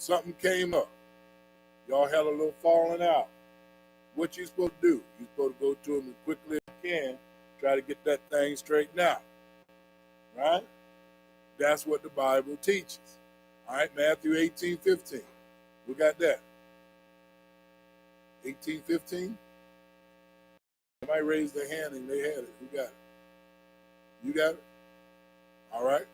something came up. Y'all had a little falling out. What you supposed to do? You're supposed to go to him as quickly as you can, try to get that thing straightened out. Right? That's what the Bible teaches. All right, Matthew 18:15. We got that. 18:15. Somebody raised their hand and they had it. Who got it? You got it? All right.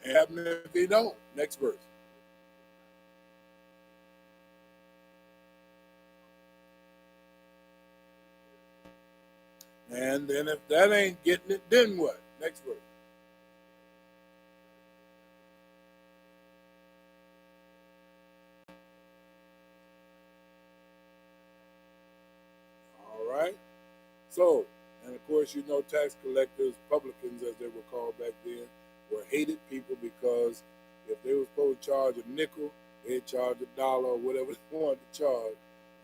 And happen if they don't. Next verse. And then if that ain't getting it, then what? Next verse. All right. So, and of course, you know, tax collectors, publicans as they were called back then, were hated people because if they were supposed to charge a nickel, they'd charge $1 or whatever they wanted to charge,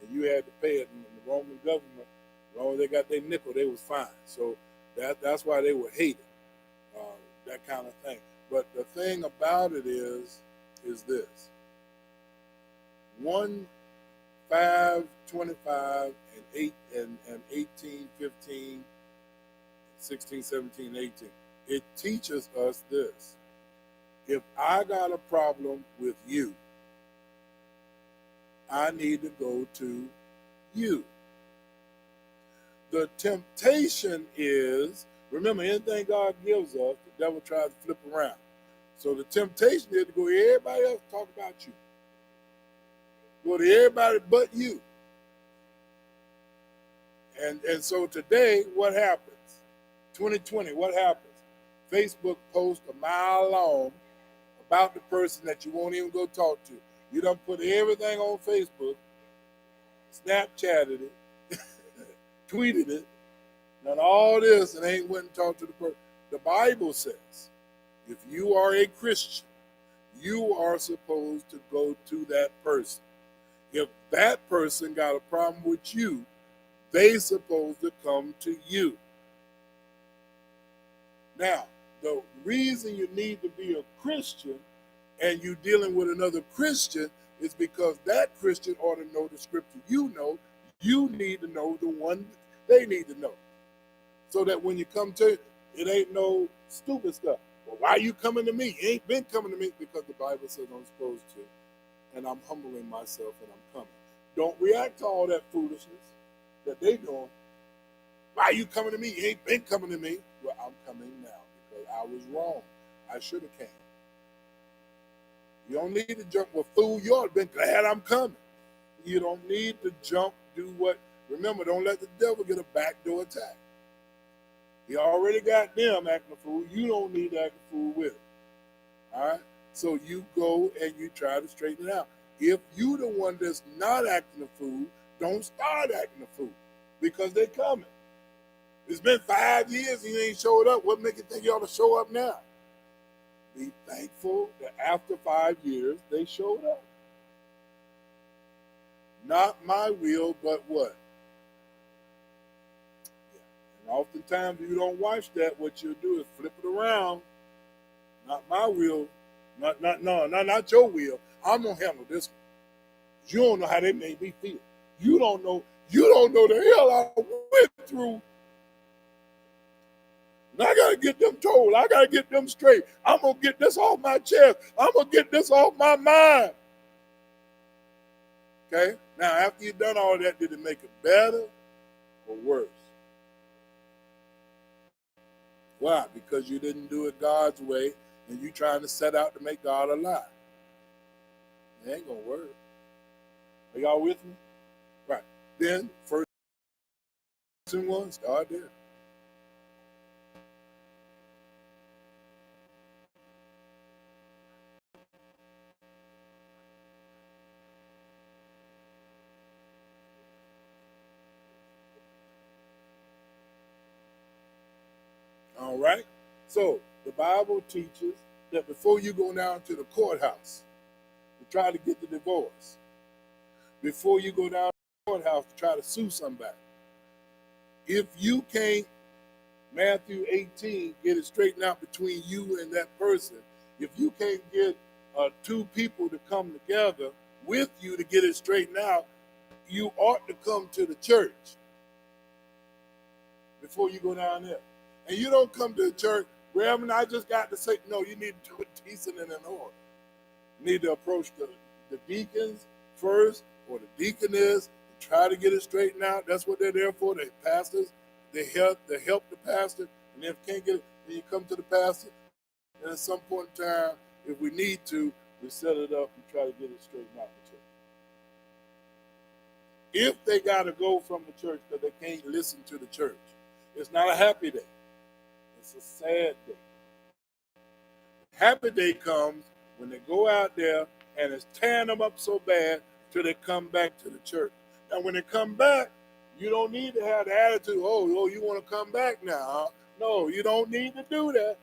and you had to pay it. And the Roman government, as long as they got their nickel, they was fine. So that's why they were hated, that kind of thing. But the thing about it is this: 1, 5, 25, and 18, 15, 16, 17, 18. It teaches us this. If I got a problem with you, I need to go to you. The temptation is, remember, anything God gives us, the devil tries to flip around. So the temptation is to go to everybody else talk about you. Go to everybody but you. And so today, what happens? 2020, what happens? Facebook posts a mile long about the person that you won't even go talk to. You done put everything on Facebook, Snapchatted it, tweeted it, done all this and ain't went and talked to the person. The Bible says, if you are a Christian, you are supposed to go to that person. If that person got a problem with you, they supposed to come to you. Now, the reason you need to be a Christian and you dealing with another Christian is because that Christian ought to know the scripture you know. You need to know the one they need to know. So that when you come to it, it ain't no stupid stuff. Well, why are you coming to me? You ain't been coming to me because the Bible says I'm supposed to. And I'm humbling myself and I'm coming. Don't react to all that foolishness that they doing. Why are you coming to me? You ain't been coming to me. Well, I'm coming now because I was wrong. I should have came. You don't need to jump. Well, fool, you ought to been glad I'm coming. You don't need to jump, do what. Remember, don't let the devil get a backdoor attack. He already got them acting a fool. You don't need to act a fool with it. All right? So you go and you try to straighten it out. If you the one that's not acting a fool, don't start acting a fool because they coming. It's been 5 years and you ain't showed up. What make you think you ought to show up now? Be thankful that after 5 years, they showed up. Not my will, but what? Yeah. And oftentimes, if you don't watch that, what you'll do is flip it around. Not my will. Not your will. I'm going to handle this one. You don't know how they made me feel. You don't know the hell I went through. And I got to get them told. I got to get them straight. I'm going to get this off my chest. I'm going to get this off my mind. Okay? Now, after you've done all that, did it make it better or worse? Why? Because you didn't do it God's way and you trying to set out to make God a lie. It ain't going to work. Are y'all with me? Right. Then, first one, start there. All right? So, the Bible teaches that before you go down to the courthouse to try to get the divorce, before you go down to the courthouse to try to sue somebody, If you can't, Matthew 18, get it straightened out between you and that person, if you can't get two people to come together with you to get it straightened out, you ought to come to the church before you go down there. And you don't come to the church, Reverend, I just got to say, no, you need to do it decent and in order. You need to approach the deacons first, or the deaconess, and try to get it straightened out. That's what they're there for. The pastors, they help the pastor, and if you can't get it, then you come to the pastor. And at some point in time, if we need to, we set it up and try to get it straightened out in the church. If they got to go from the church because they can't listen to the church, it's not a happy day. It's a sad day. Happy day comes when they go out there and it's tearing them up so bad till they come back to the church. Now, when they come back, you don't need to have the attitude, oh, you want to come back now? Huh? No, you don't need to do that.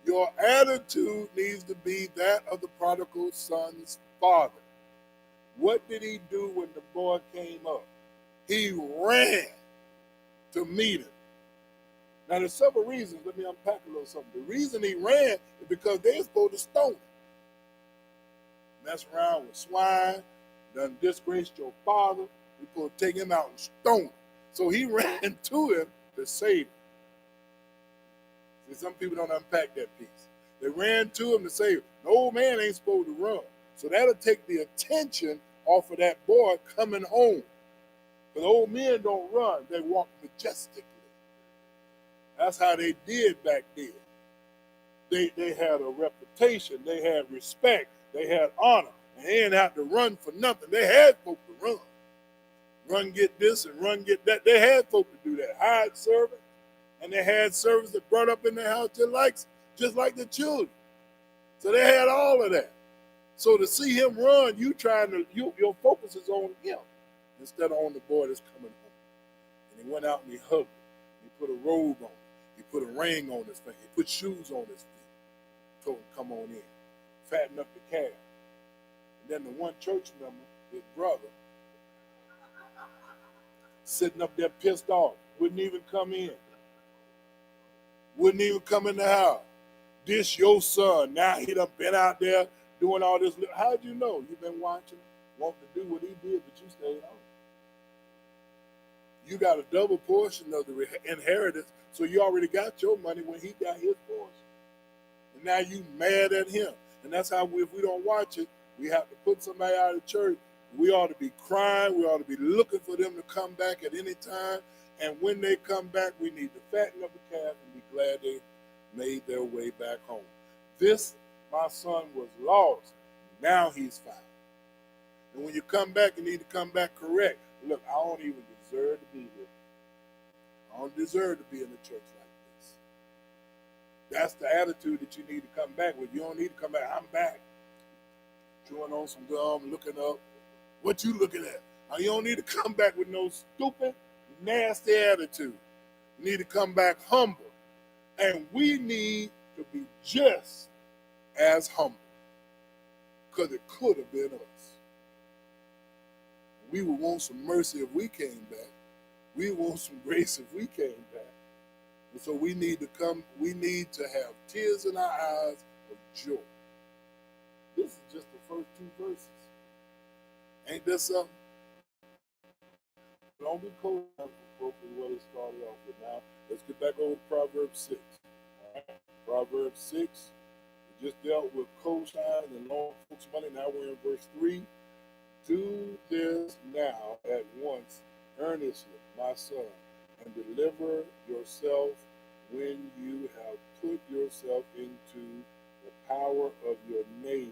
Your attitude needs to be that of the prodigal son's father. What did he do when the boy came up? He ran to meet him. Now, there's several reasons. Let me unpack a little something. The reason he ran is because they're supposed to stone him. Mess around with swine, done disgraced your father. We're supposed to take him out and stone him. So he ran to him to save him. See, some people don't unpack that piece. They ran to him to save him. The old man ain't supposed to run. So that'll take the attention off of that boy coming home. Because old men don't run. They walk majestically. That's how they did back then. They had a reputation. They had respect. They had honor. And they didn't have to run for nothing. They had folk to run. Run get this and run get that. They had folk to do that. Hired servants. And they had servants that brought up in their house just like the children. So they had all of that. So to see him run, your focus is on him instead of on the boy that's coming home. And he went out and he hugged him. He put a robe on him. He put a ring on his finger. He put shoes on his feet. Told him, come on in. Fatten up the calf. And then the one church member, his brother, sitting up there pissed off, wouldn't even come in. Wouldn't even come in the house. This your son. Now he done been out there doing all this. How'd you know? You've been watching, wanting to do what he did, but you stayed home. You got a double portion of the inheritance, so you already got your money when he got his portion. And now you mad at him. And that's how, if we don't watch it, we have to put somebody out of church. We ought to be crying. We ought to be looking for them to come back at any time. And when they come back, we need to fatten up the calf and be glad they made their way back home. This, my son, was lost. Now he's found. And when you come back, you need to come back correct. Look, I don't even deserve to be here. I don't deserve to be in a church like this. That's the attitude that you need to come back with. You don't need to come back. I'm back. Chewing on some gum, looking up. What you looking at? You don't need to come back with no stupid, nasty attitude. You need to come back humble. And we need to be just as humble. Because it could have been us. We would want some mercy if we came back. We want some grace if we came back. And so we need to have tears in our eyes of joy. This is just the first two verses. Ain't that something? Don't be cold enough for what it started off with. Now, let's get back over to Proverbs 6. All right? Proverbs 6, we just dealt with co-signs and loan folks' money. Now we're in verse 3. Do this now at once, earnestly, my son, and deliver yourself when you have put yourself into the power of your neighbor.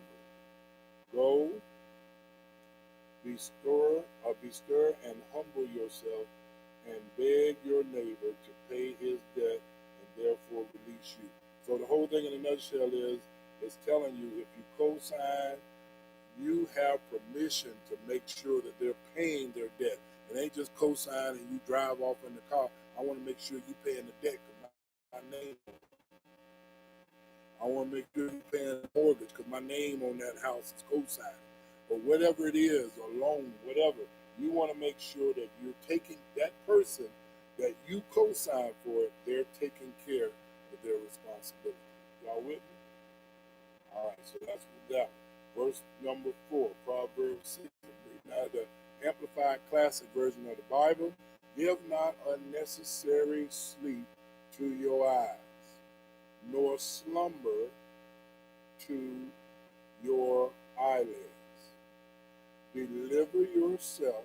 Go, be stir and humble yourself, and beg your neighbor to pay his debt and therefore release you. So the whole thing in a nutshell is telling you, if you co-sign, you have permission to make sure that they're paying their debt. It ain't just co-sign and you drive off in the car. I want to make sure you're paying the debt because my name on it. I want to make sure you're paying the mortgage because my name on that house is co-signed. Or whatever it is, or loan, whatever. You want to make sure that you're taking that person person that you co-sign for it, they're taking care of their responsibility. Y'all with me? All right, so that's that. Verse number 4, Proverbs 6. Now the Amplified Classic Version of the Bible. Give not unnecessary sleep to your eyes, nor slumber to your eyelids. Deliver yourself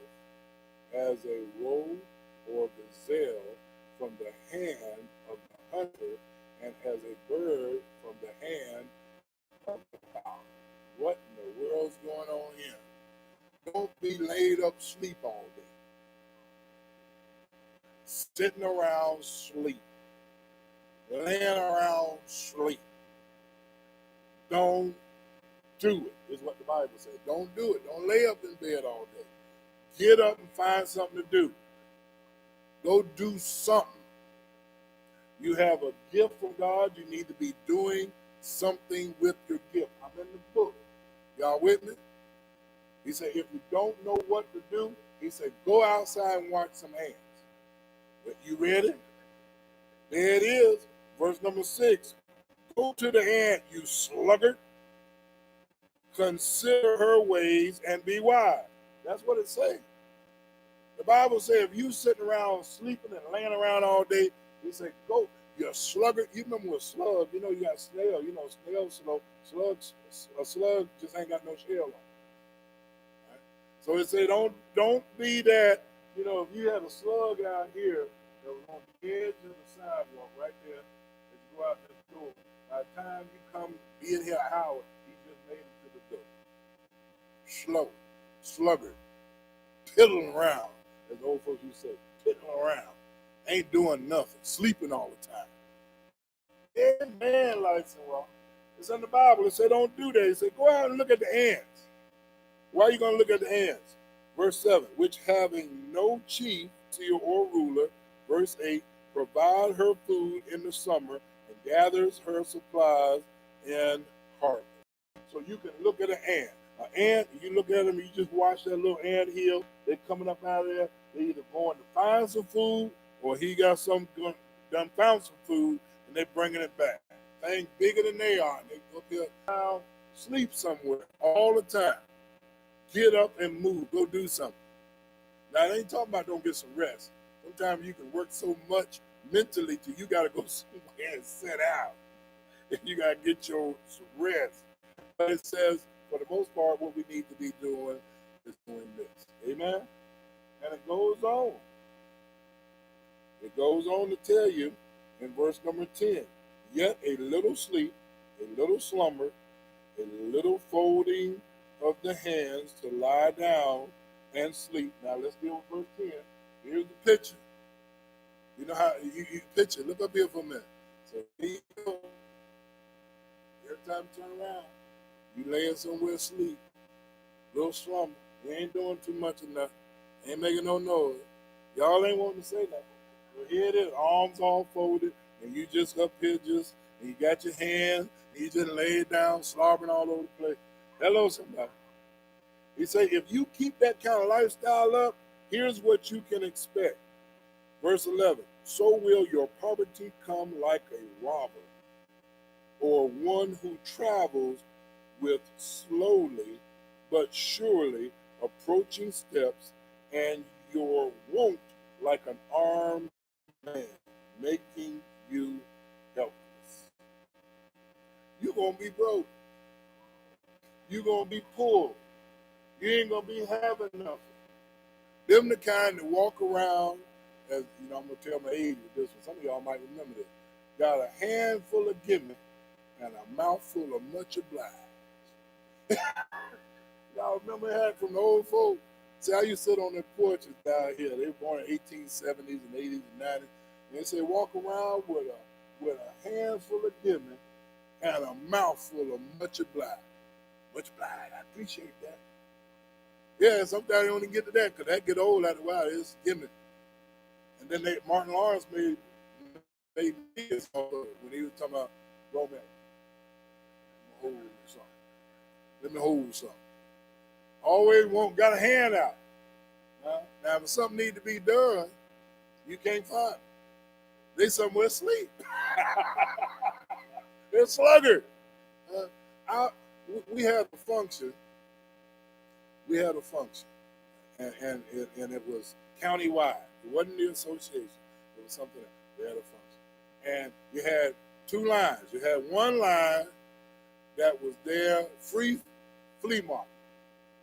as a roe or gazelle from the hand of the hunter, and as a bird from the hand of the fowler. What in the world's going on here? Don't be laid up sleep all day. Sitting around sleep. Laying around sleep. Don't do it, is what the Bible says. Don't do it. Don't lay up in bed all day. Get up and find something to do. Go do something. You have a gift from God. You need to be doing something with your gift. I'm in the book. Y'all with me? He said, if you don't know what to do, he said, go outside and watch some ants. But you ready? There it is. Verse number 6. Go to the ant, you sluggard. Consider her ways and be wise. That's what it says. The Bible says if you sitting around sleeping and laying around all day, he said, go. You're a sluggard. You remember with slug, you know, you got snail. You know, slugs, a slug just ain't got no shell on. Right? So it said, don't be that, you know, if you had a slug out here that was on the edge of the sidewalk right there, as you go out this door, by the time you come be in here an hour, he just made it to the door. Slow, sluggard, piddling around, as the old folks used to say, piddling around. Ain't doing nothing, sleeping all the time. Yeah, man likes and wrong. It's in the Bible. It said don't do that. It said go out and look at the ants. Why are you going to look at the ants? Verse 7, which having no chief, seer, or ruler, verse 8, provide her food in the summer and gathers her supplies in harvest. So you can look at an ant. An ant, you look at them, you just watch that little ant hill. They're coming up out of there. They're either going to find some food or he got some done found some food and they're bringing it back. Things bigger than they are. They go up here down, sleep somewhere all the time. Get up and move. Go do something. Now, I ain't talking about don't get some rest. Sometimes you can work so much mentally till you got to go somewhere and sit out. And you got to get your rest. But it says, for the most part, what we need to be doing is doing this. Amen? And it goes on. It goes on to tell you in verse number 10, yet a little sleep, a little slumber, a little folding of the hands to lie down and sleep. Now let's deal with verse 10. Here's the picture. You know how you picture. Look up here for a minute. So here you go. Every time you turn around, you laying somewhere asleep. Little slumber. You ain't doing too much of nothing. Ain't making no noise. Y'all ain't wanting to say nothing. But here it is, arms all folded, and you just up here and you got your hands, and you just lay it down, slobbering all over the place. Hello, somebody. He said, if you keep that kind of lifestyle up, here's what you can expect. Verse 11, so will your poverty come like a robber, or one who travels with slowly but surely approaching steps, and your want like an armed man, making you helpless. You're going to be broke. You're going to be poor. You ain't going to be having nothing. Them the kind that walk around, as you know, I'm going to tell my age with this one. Some of y'all might remember this. Got a handful of gimme and a mouthful of much obliged. Y'all remember that from the old folks? See, I used to sit on their porches down here. They were born in 1870s and 80s and 90s. And they say walk around with a handful of gimme and a mouthful of much obliged. Much obliged. I appreciate that. Yeah, sometimes you only get to that because that get old after a while. It's gimme. And then Martin Lawrence made this when he was talking about romance. Let me hold something. Always got a hand out. Now, if something needs to be done, You can't find them. They somewhere asleep. They're sluggard. Uh, we had a function. We had a function, and it was countywide. It wasn't the association. It was something else. We had a function, and you had two lines. You had one line that was there, free flea market.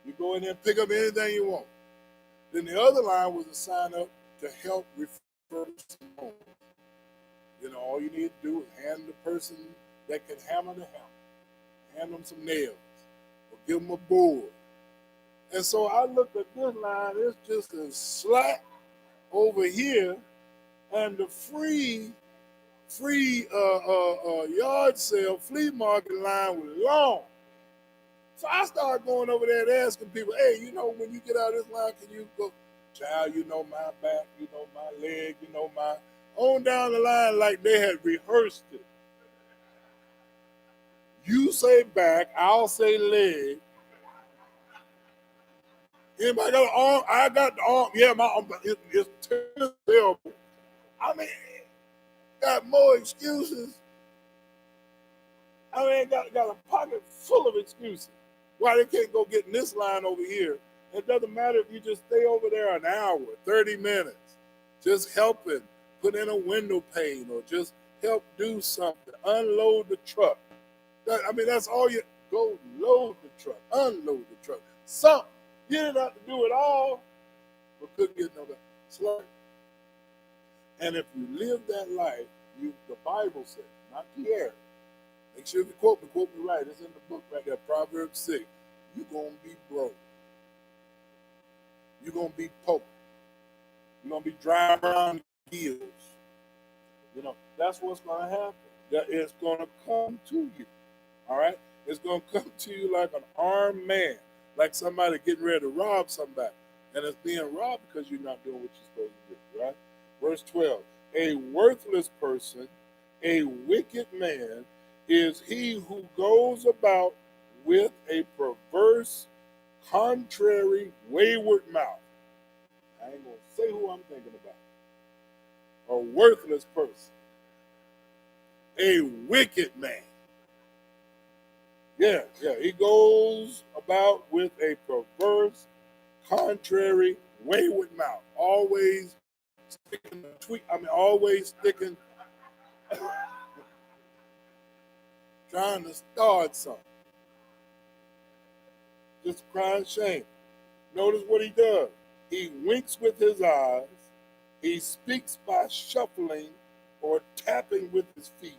You go in there and pick up anything you want. Then the other line was to sign up to help refurbish homes. You know, all you need to do is hand the person that can hammer the hammer, hand them some nails, or give them a board. And so I looked at this line, it's just a slack over here, and the free yard sale flea market line was long. So I started going over there and asking people, hey, you know, when you get out of this line, can you go, child, you know my back, you know my leg, you know my, on down the line like they had rehearsed it. You say back, I'll say leg. Anybody got an arm? I got the arm. Yeah, my arm, it's terrible. I mean, got more excuses. I mean, got a pocket full of excuses. Why they can't go get in this line over here? It doesn't matter if you just stay over there an hour, 30 minutes, just helping, put in a window pane, or just help do something, unload the truck. I mean, that's all you, go load the truck, unload the truck, something. You didn't have to do it all, but couldn't get no better. And if you live that life, the Bible says, not Pierre, make sure you quote me right. It's in the book right there, Proverbs 6. You're going to be broke. You're going to be poor. You're going to be driving around the hills. You know, that's what's going to happen. It's going to come to you. All right? It's going to come to you like an armed man, like somebody getting ready to rob somebody. And it's being robbed because you're not doing what you're supposed to do, right? Verse 12, a worthless person, a wicked man, is he who goes about with a perverse, contrary, wayward mouth. I ain't going to say who I'm thinking about. A worthless person. A wicked man. Yeah. He goes about with a perverse, contrary, wayward mouth. Always sticking a tweet. Always sticking, trying to start something. Just crying shame. Notice what he does. He winks with his eyes. He speaks by shuffling or tapping with his feet.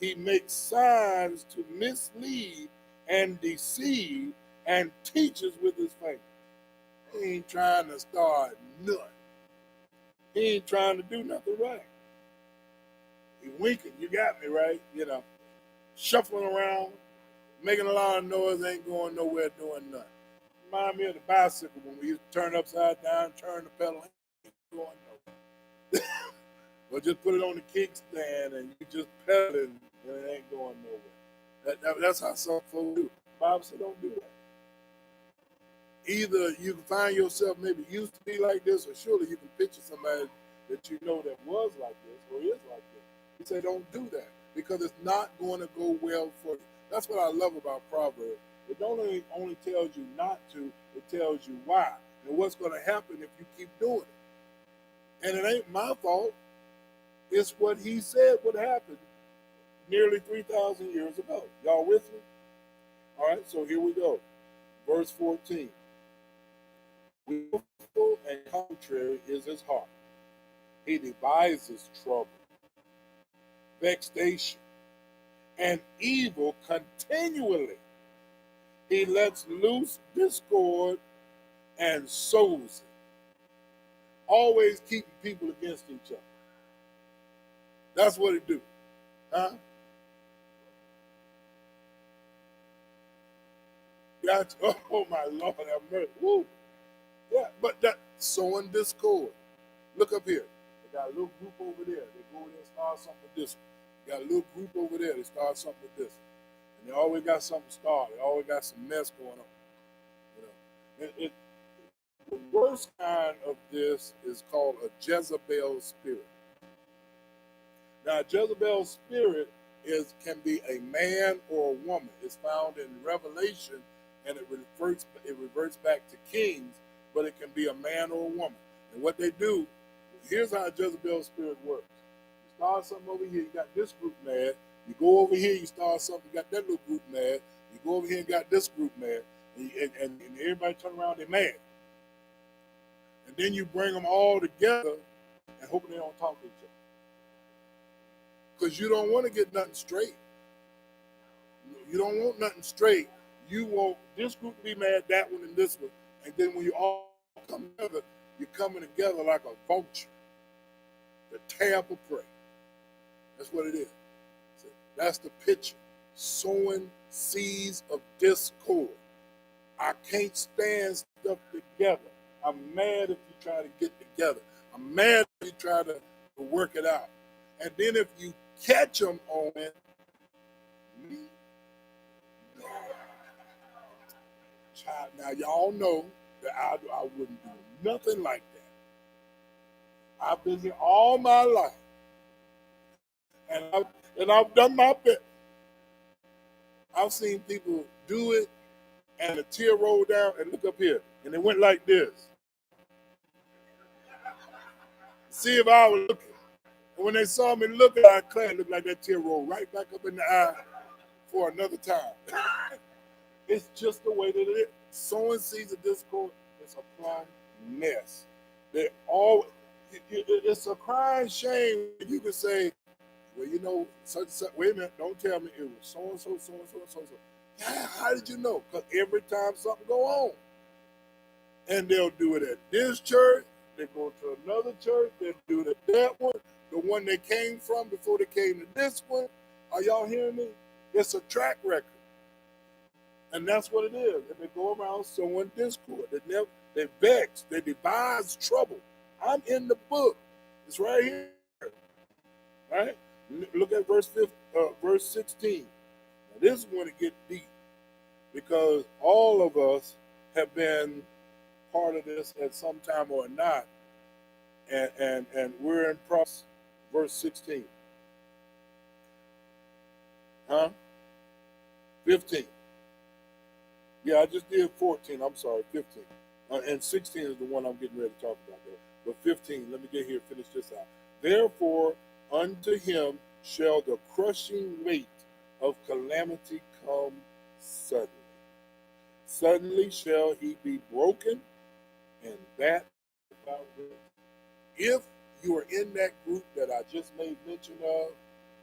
He makes signs to mislead and deceive and teaches with his fingers. He ain't trying to start nothing. He ain't trying to do nothing right. He winking, you got me, right? You know, shuffling around, making a lot of noise, ain't going nowhere doing nothing. Remind me of the bicycle when we used to turn upside down, turn the pedal, ain't going nowhere. Or just put it on the kickstand and you just pedal it and it ain't going nowhere. That's how some folks do. The Bible said don't do that. Either you can find yourself maybe used to be like this, or surely you can picture somebody that you know that was like this or is like this. He said don't do that because it's not going to go well for you. That's what I love about Proverbs. It don't only tells you not to, it tells you why and what's going to happen if you keep doing it. And it ain't my fault. It's what he said would happen nearly 3,000 years ago. Y'all with me? All right, so here we go. Verse 14. Willful and contrary is his heart. He devises trouble, vexation, and evil continually. He lets loose discord and sows it. Always keeping people against each other. That's what it do. Huh? Gotcha. Oh my Lord, have mercy. Woo. Yeah, but that sowing discord. Look up here. They got a little group over there. They go over there and start something with this one. They got a little group over there. They start something with this one. And they always got something started. They always got some mess going on. You know, The worst kind of this is called a Jezebel spirit. Now, Jezebel spirit can be a man or a woman. It's found in Revelation, and it reverts back to Kings, but it can be a man or a woman. And what they do, here's how a Jezebel spirit works. You start something over here, you got this group mad. You go over here, you start something, you got that little group mad. You go over here and got this group mad. And everybody turn around, they're mad. And then you bring them all together and hope they don't talk to each other. Because you don't want to get nothing straight. You don't want nothing straight. You want this group to be mad, that one, and this one. And then when you all come together, you're coming together like a vulture to tear up a prey. That's what it is. So that's the picture. Sowing seeds of discord. I can't stand stuff together. I'm mad if you try to get together. I'm mad if you try to work it out. And then if you catch them on it, child, now y'all know that I wouldn't do nothing like that. I've been here all my life, and I've done my best. I've seen people do it, and a tear rolled down, and look up here, and it went like this. See if I was looking. And when they saw me looking, I declared, looked like that tear rolled right back up in the eye for another time. It's just the way that it is. Sowing seeds of discord is a plumb mess. It's a crying shame. You can say, well, you know, wait a minute, don't tell me it was so-and-so, so-and-so, so-and-so. How did you know? Because every time something go on, and they'll do it at this church, they go to another church, they'll do it at that one, the one they came from before they came to this one. Are y'all hearing me? It's a track record. And that's what it is. And they go around sowing discord. They vex, they devise trouble. I'm in the book. It's right here. Right? Look at verse 16. Now, this is when it gets deep. Because all of us have been part of this at some time or not. And we're in process. Verse 16. 15. Yeah, I just did 14. I'm sorry, 15. And 16 is the one I'm getting ready to talk about there. But 15, let me get here, finish this out. Therefore, unto him shall the crushing weight of calamity come suddenly. Suddenly shall he be broken, and that without remedy. If you are in that group that I just made mention of,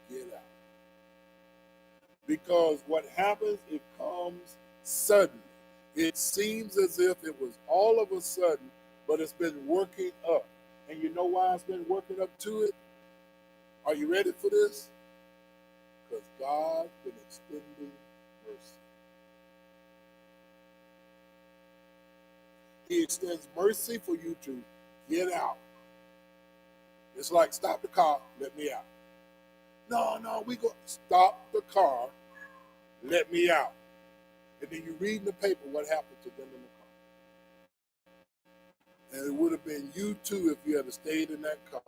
get out. Because what happens, it comes suddenly. It seems as if it was all of a sudden, but it's been working up. And you know why it's been working up to it? Are you ready for this? Because God's been extending mercy. He extends mercy for you to get out. It's like, stop the car, let me out. No, we go stop the car, let me out. And then you read in the paper what happened to them in the car. And it would have been you too if you had stayed in that car.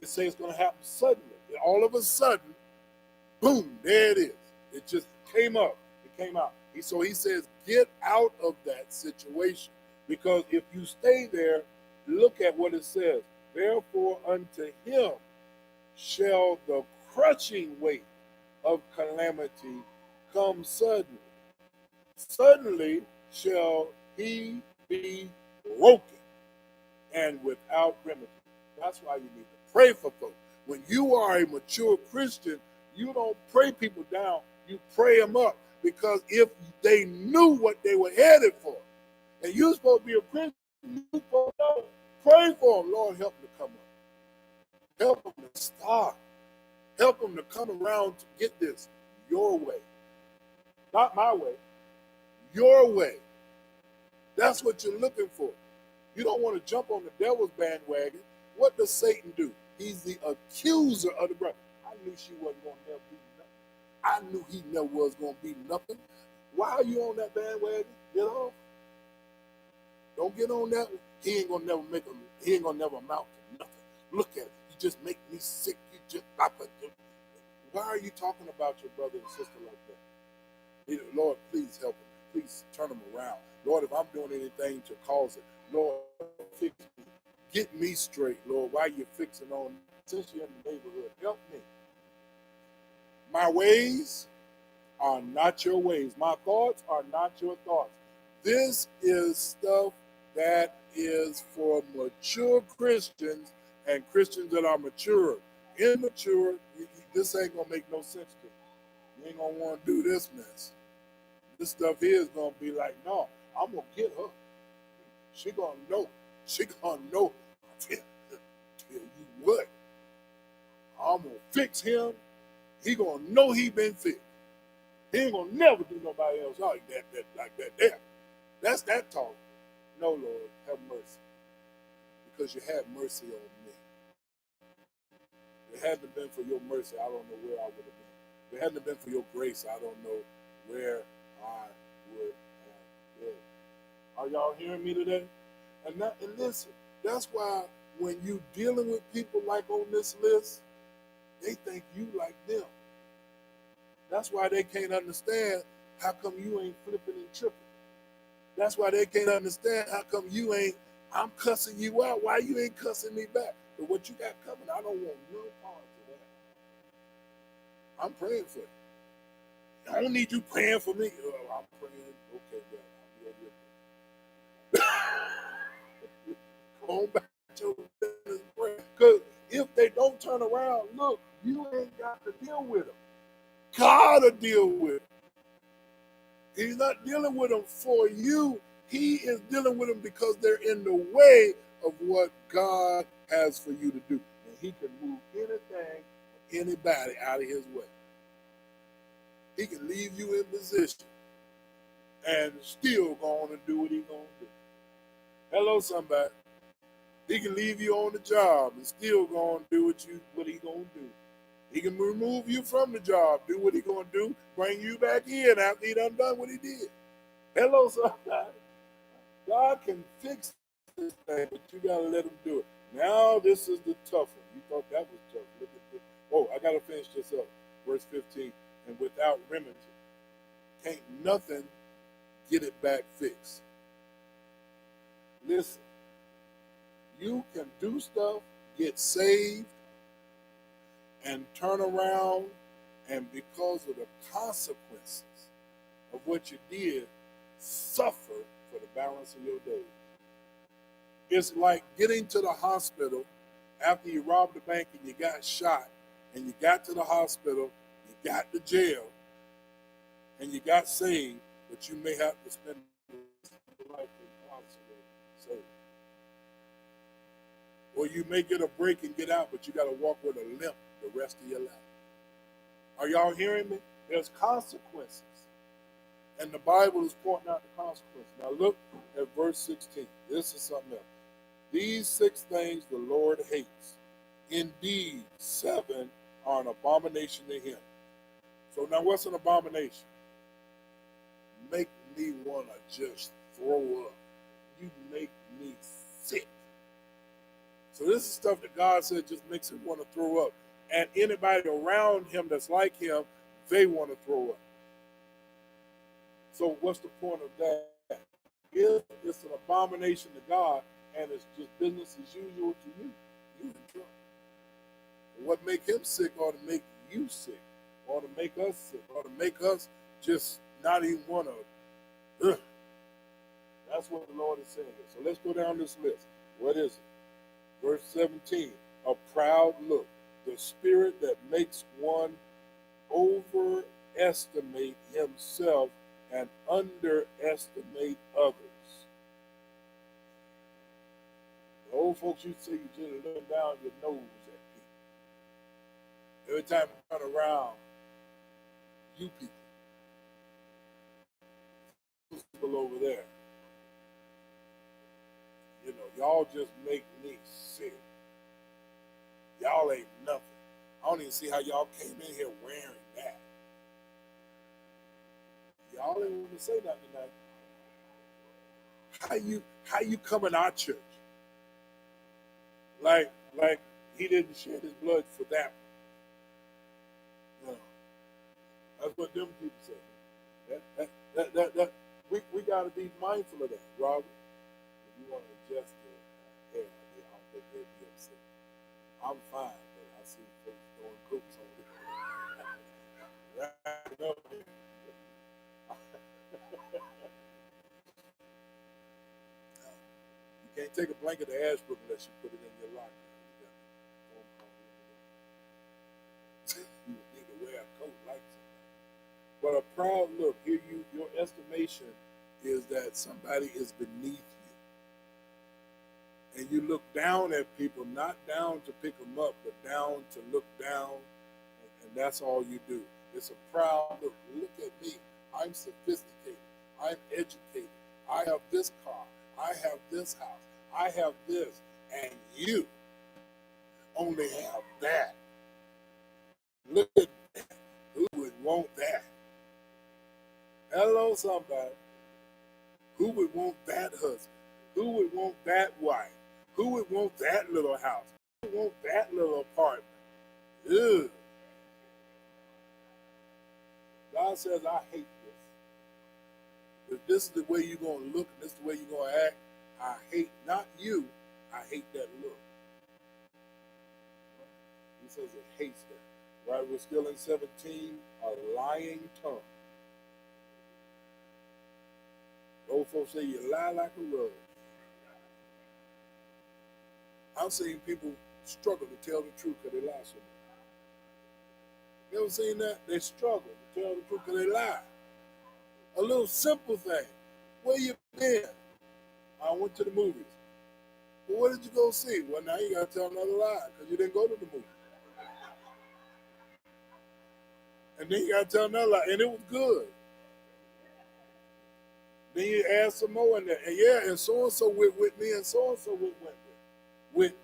It says it's going to happen suddenly. And all of a sudden, boom, there it is. It just came up. It came out. So he says, get out of that situation. Because if you stay there, look at what it says. Therefore unto him shall the crushing weight of calamity come suddenly. Suddenly shall he be broken and without remedy. That's why you need to pray for folks. When you are a mature Christian, you don't pray people down, you pray them up. Because if they knew what they were headed for, and you're supposed to be a Christian, you're supposed to know, pray for them. Lord, help them to come up. Help them to start. Help them to come around to get this your way. Not my way. Your way. That's what you're looking for. You don't want to jump on the devil's bandwagon. What does Satan do? He's the accuser of the brother. I knew she wasn't going to never be nothing. I knew he never was going to be nothing. Why are you on that bandwagon? Get off. Don't get on that one. He ain't gonna never make a. He ain't gonna never amount to nothing. Look at it. You just make me sick. You just. Why are you talking about your brother and sister like that? Lord, please help him. Please turn him around. Lord, if I'm doing anything to cause it, Lord, fix me. Get me straight, Lord. Why you fixing on? Since you're in the neighborhood, help me. My ways are not your ways. My thoughts are not your thoughts. This is stuff that is for mature Christians and Christians that are mature. Immature, this ain't going to make no sense to you. You ain't going to want to do this mess. This stuff here is going to be like, no, I'm going to get her. She going to know. She going to know. Tell you what. I'm going to fix him. He going to know he been fixed. He ain't going to never do nobody else like that there. That's that talk. No, Lord, have mercy. Because you had mercy on me. If it hadn't been for your mercy, I don't know where I would have been. If it hadn't been for your grace, I don't know where I would have been. Are y'all hearing me today? And listen, that's why when you dealing with people like on this list, they think you like them. That's why they can't understand how come you ain't flipping and tripping. That's why they can't understand how come you ain't, I'm cussing you out, why you ain't cussing me back. But what you got coming, I don't want no part of that. I'm praying for you. I don't need you praying for me. Oh, I'm praying, okay, God, I'll be over. Go on back to your business and pray. Because if they don't turn around, look, you ain't got to deal with them. God will deal with them. He's not dealing with them for you. He is dealing with them because they're in the way of what God has for you to do. And he can move anything, anybody out of his way. He can leave you in position and still go on and do what he's going to do. Hello, somebody. He can leave you on the job and still go on and do what he's going to do. He can remove you from the job, do what he's going to do, bring you back in after he done what he did. Hello, somebody. God can fix this thing, but you got to let him do it. Now this is the tough one. You thought that was tough. Look at this. Oh, I got to finish this up. Verse 15. And without remedy, can't nothing get it back fixed. Listen, you can do stuff, get saved, and turn around, and because of the consequences of what you did, suffer for the balance of your days. It's like getting to the hospital after you robbed the bank and you got shot, and you got to the hospital, you got to jail, and you got saved, but you may have to spend your life incarcerated. Or you may get a break and get out, but you got to walk with a limp the rest of your life. Are y'all hearing me? There's consequences. And the Bible is pointing out the consequences. Now look at verse 16. This is something else. These 6 things the Lord hates. Indeed, 7 are an abomination to him. So now what's an abomination? Make me want to just throw up. You make me sick. So this is stuff that God said just makes him want to throw up. And anybody around him that's like him, they want to throw up. So what's the point of that? If it's an abomination to God and it's just business as usual to you, you're in trouble. What make him sick ought to make you sick, ought to make us sick, ought to make us just not even want to. That's what the Lord is saying here. So let's go down this list. What is it? Verse 17, a proud look, the spirit that makes one overestimate himself and underestimate others. The old folks used to say you just look down your nose at people. Every time you turn around, you people over there. You know, y'all just make me sick. Y'all ain't nothing. I don't even see how y'all came in here wearing that. Y'all ain't want to say nothing tonight. how you come in our church? Like he didn't shed his blood for that. No. That's what them people say. We got to be mindful of that, Robert. If you want to adjust the hair, I don't think they'd be upset. I'm fine, but I see folks throwing cooks on me. You can't take a blanket to Ashbrook unless you put it in your locker. You need to wear a coat like something. But a proud look, here your estimation is that somebody is beneath you. And you look down at people, not down to pick them up, but down to look down, and that's all you do. It's a proud look. Look at me. I'm sophisticated. I'm educated. I have this car. I have this house. I have this. And you only have that. Look at that. Who would want that? Hello, somebody. Who would want that husband? Who would want that wife? Who would want that little house? Who would want that little apartment? Ugh. God says, I hate this. If this is the way you're going to look and this is the way you're going to act, I hate, not you, I hate that look. He says it hates that. Right, we're still in 17, a lying tongue. Old folks say you lie like a rug. I've seen people struggle to tell the truth because they lie so much. You ever seen that? They struggle to tell the truth because they lie. A little simple thing. Where you been? I went to the movies. Well, what did you go see? Well, now you got to tell another lie because you didn't go to the movie. And then you got to tell another lie, and it was good. Then you add some more in there, and yeah, and so and so went with me, and so and so went with.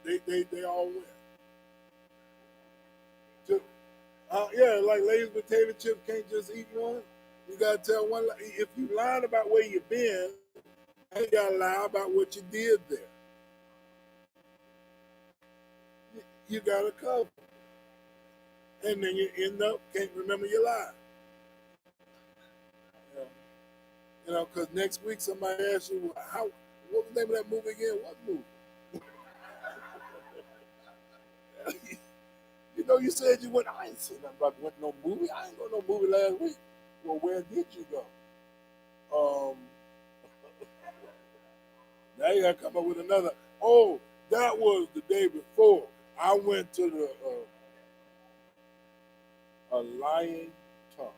They all went. Yeah, like Lay's potato chips can't just eat one. You gotta tell one lie. If you lying about where you been, you gotta lie about what you did there. You gotta cover, and then you end up can't remember your lie. You know, because next week somebody asks you, "How? What was the name of that movie again? What movie?" You know, you said you went. I ain't seen nothing about went to no movie. I ain't go to no movie last week. Well, where did you go? Now you gotta come up with another. Oh, that was the day before. I went to a lying tongue.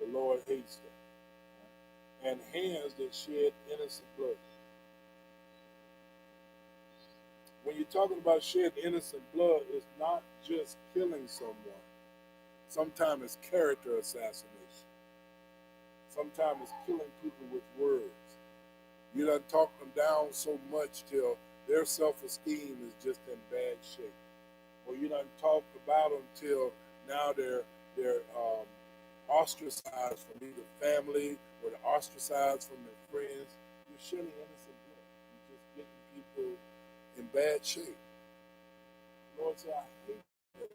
The Lord hates them, and hands that shed innocent blood. When you're talking about shed innocent blood, it's not just killing someone. Sometimes it's character assassination. Sometimes it's killing people with words. You done talk them down so much till their self-esteem is just in bad shape. Or you done talk about them till now they're ostracized from either family or they're ostracized from their friends. You're shedding innocent blood. You're just getting people in bad shape. The Lord said, I hate that.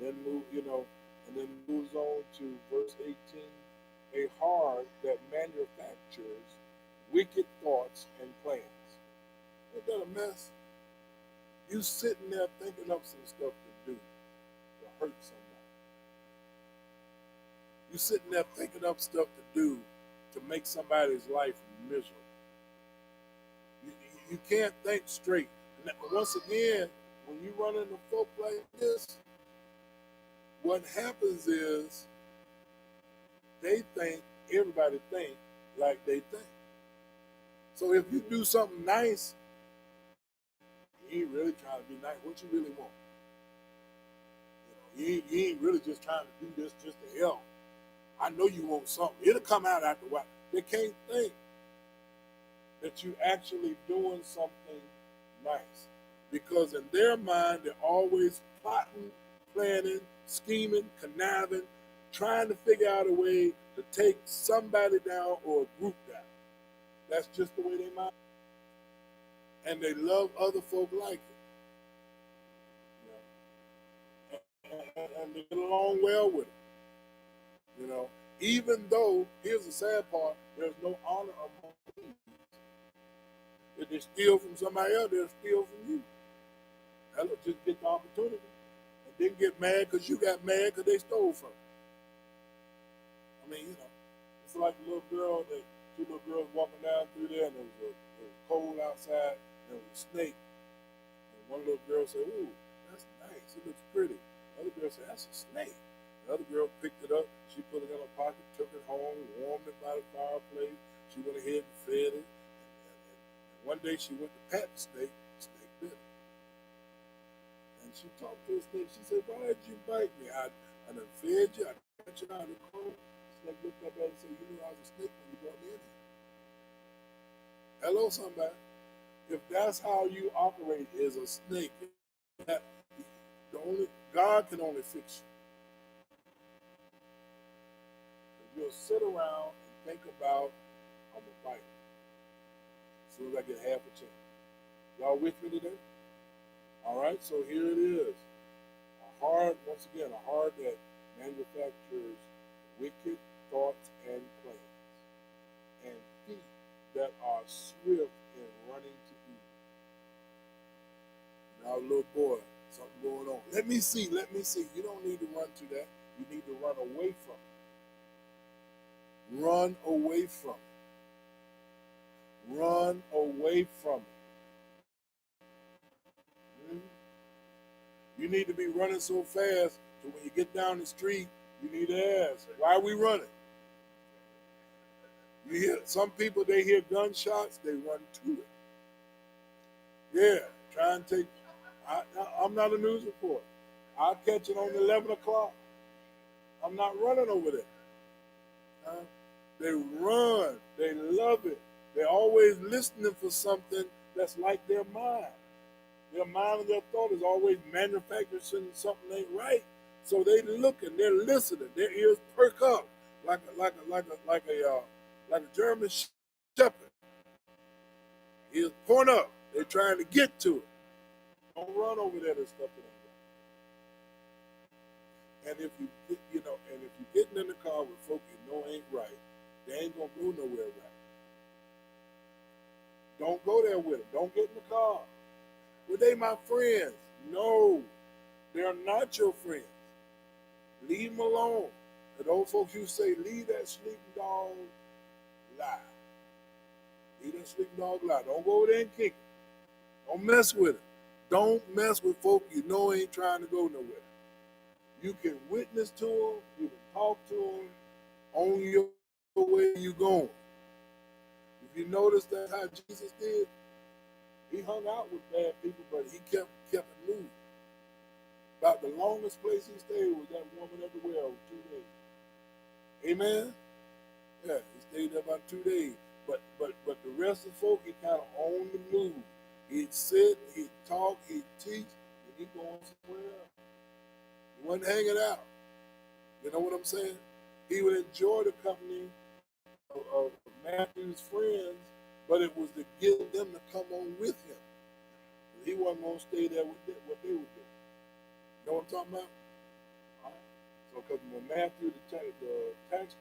Then and then moves on to verse 18. A heart that manufactures wicked thoughts and plans. Ain't that a mess? You sitting there thinking up some stuff to do to hurt somebody. You sitting there thinking up stuff to do to make somebody's life miserable. You can't think straight. And once again, when you run into folk like this, what happens is everybody think like they think. So if you do something nice, you ain't really trying to be nice. What you really want? You ain't really just trying to do this just to help. I know you want something. It'll come out after a while. They can't think that you actually doing something nice. Because in their mind, they're always plotting, planning, scheming, conniving, trying to figure out a way to take somebody down or a group down. That's just the way they mind. And they love other folk like it. You know? And they get along well with it. You know, even though, here's the sad part, there's no honor among thieves. If they steal from somebody else, they'll steal from you. Hello, just get the opportunity. And then get mad because you got mad because they stole from you. I mean, you know, it's like a little girl that two little girls walking down through there, and it was cold outside, and there was a snake. And one little girl said, "Ooh, that's nice. It looks pretty." The other girl said, "That's a snake." The other girl picked it up. She put it in her pocket, took it home, warmed it by the fireplace. She went ahead and fed it. And one day she went to pat the snake. The snake bit her. And she talked to the snake. She said, "Why did you bite me? I done fed you. I got you out of the cold." The snake looked up at her and said, "You knew I was a snake when you brought me in here." Hello, somebody. If that's how you operate as a snake, that God can only fix you. You'll sit around and think about, I'm going to bite it as soon as I get half a chance. Y'all with me today? All right, so here it is. Once again, a heart that manufactures wicked thoughts and plans, and feet that are swift in running to evil. Now, little boy, something going on. Let me see. You don't need to run to that. You need to run away from it. Run away from it. Run away from it. You need to be running so fast so when you get down the street, you need to ask, why are we running? You hear some people, they hear gunshots, they run to it. Yeah, try and take. I'm not a news reporter. I'll catch it on 11 o'clock. I'm not running over there. They run. They love it. They're always listening for something that's like their mind. Their mind and their thought is always manufacturing something ain't right. So they looking, they're listening. Their ears perk up like a German shepherd. Ears point up. They're trying to get to it. Don't run over there to stuff that ain't right. And if you getting in the car with folk you know ain't right, they ain't gonna go nowhere right. Don't go there with them. Don't get in the car. Well, they my friends. No, they're not your friends. Leave them alone. And old folks used to say, leave that sleeping dog lie. Leave that sleeping dog lie. Don't go over there and kick it. Don't mess with it. Don't mess with folk you know ain't trying to go nowhere. You can witness to them. You can talk to them on your way you going. If you notice that's how Jesus did, he hung out with bad people, but he kept it moving. About the longest place he stayed was that woman at the well 2 days. Amen? Yeah, he stayed there about 2 days. But the rest of the folk, he kind of on the move. He'd sit, he'd talk, he'd teach, and he'd go on somewhere else. He wasn't hanging out. You know what I'm saying? He would enjoy the company of Matthew's friends, but it was to get them to come on with him. He wasn't going to stay there with what they were doing. You know what I'm talking about? All right. So, because when Matthew, the tax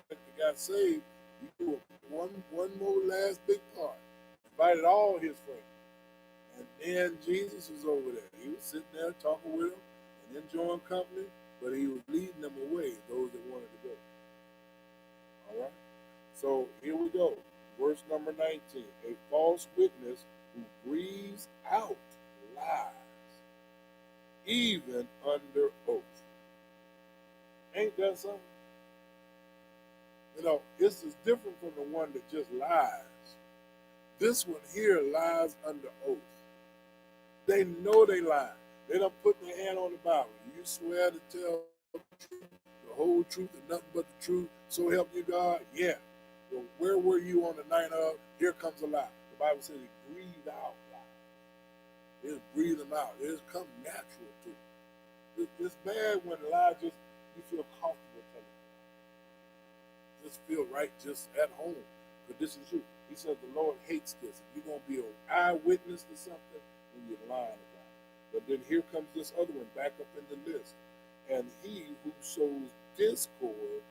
collector, got saved, he threw one more last big part. Invited all his friends. And then Jesus was over there. He was sitting there talking with them and enjoying company, but he was leading them away, those that wanted to go. All right? So here we go. Verse number 19. A false witness who breathes out lies, even under oath. Ain't that something? You know, this is different from the one that just lies. This one here lies under oath. They know they lie. They don't put their hand on the Bible. You swear to tell the truth, the whole truth, and nothing but the truth, so help you God? Yeah. Well, where were you on the night of? Here comes a lie. The Bible says he breathed out lies. Just breathe them out. It just come natural to you. It's bad when a lie just, you feel comfortable telling it. Just feel right, just at home. But this is you. He said the Lord hates this. If you're going to be an eyewitness to something, then you're lying about it. But then here comes this other one back up in the list. And he who sows discord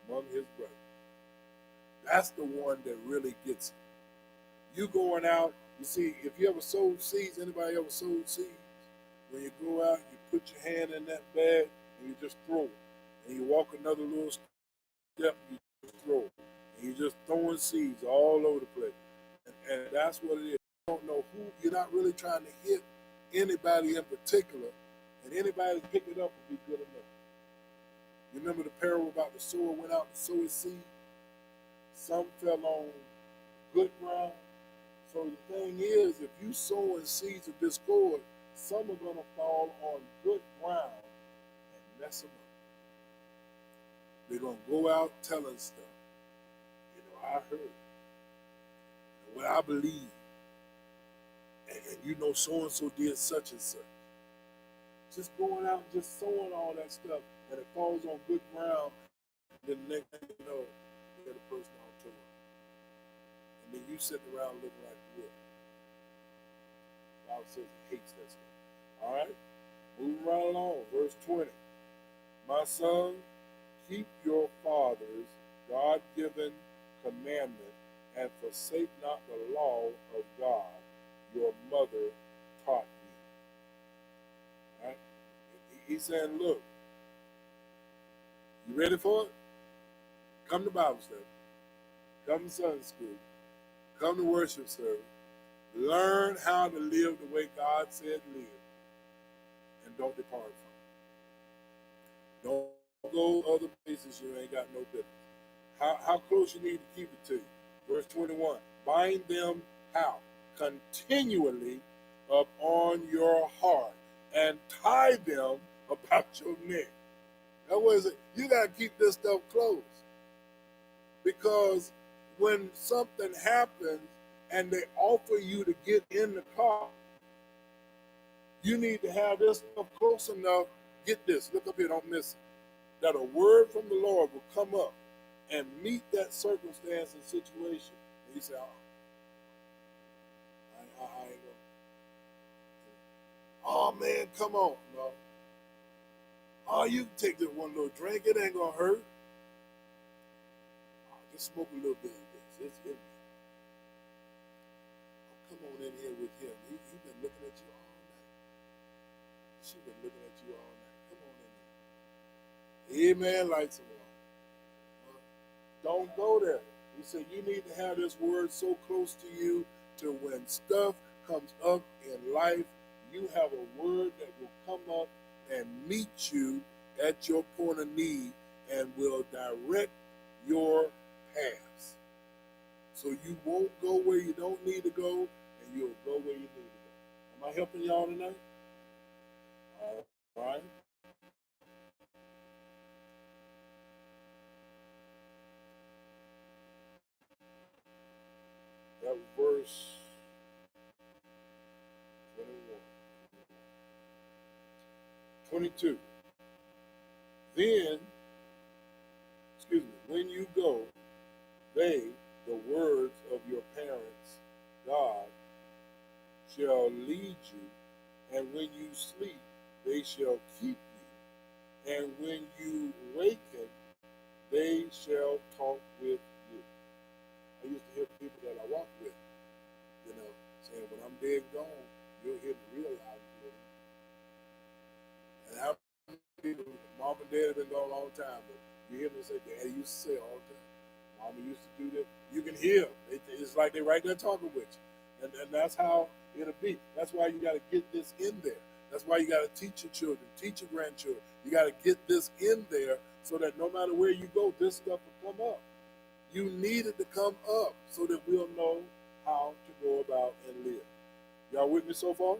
among his brothers. That's the one that really gets it. You going out, you see, if you ever sowed seeds, anybody ever sowed seeds? When you go out, you put your hand in that bag and you just throw it. And you walk another little step, you just throw it. And you're just throwing seeds all over the place. And that's what it is. You don't know who, you're not really trying to hit anybody in particular, and anybody to pick it up will be good enough. You remember the parable about the sower went out to sow his seed? Some fell on good ground. So the thing is, if you sowing seeds of discord, some are going to fall on good ground and mess them up. They're going to go out telling stuff. I heard what I believe. And you know so-and-so did such and such. Just going out and just sowing all that stuff, and it falls on good ground, and then the next thing you know, you get a person on tour. And then you sitting around looking like wood. The Bible says he hates that stuff. All right? Moving right along. Verse 20. My son, keep your father's God-given commandment and forsake not the law of God your mother taught you. Right? He's saying, look, you ready for it? Come to Bible study. Come to Sunday school. Come to worship service. Learn how to live the way God said live. And don't depart from it. Don't go other places you ain't got no business. How close you need to keep it to you. Verse 21. Bind them how? Continually up on your heart and tie them about your neck. That was it. You got to keep this stuff close. Because when something happens and they offer you to get in the car, you need to have this stuff close enough. Get this. Look up here. Don't miss it. That a word from the Lord will come up and meet that circumstance and situation. And you say, I ain't gonna. Oh man, come on. No. Oh, you can take this one little drink. It ain't gonna hurt. Oh, just smoke a little bit of this. It's in me. Oh, come on in here with him. He been looking at you all night. She been looking at you all night. Come on in here. Amen. Lights are on. Don't go there. He said you need to have this word so close to you to when stuff comes up in life, you have a word that will come up and meet you at your point of need and will direct your paths. So you won't go where you don't need to go, and you'll go where you need to go. Am I helping y'all tonight? All right. That was verse 21. 22. Then, when you go, they, the words of your parents, God, shall lead you, and when you sleep, they shall keep you, and when you waken, they shall talk with you. I used to hear people that I walk with, saying, when I'm dead gone, you'll hear the real life. And how many people, mom and dad have been gone a long time, but you hear them say, Daddy used to say all the time, Mama used to do that. You can hear them. It's like they're right there talking with you. And that's how it'll be. That's why you got to get this in there. That's why you got to teach your children, teach your grandchildren. You got to get this in there so that no matter where you go, this stuff will come up. You need it to come up so that we'll know how to go about and live. Y'all with me so far?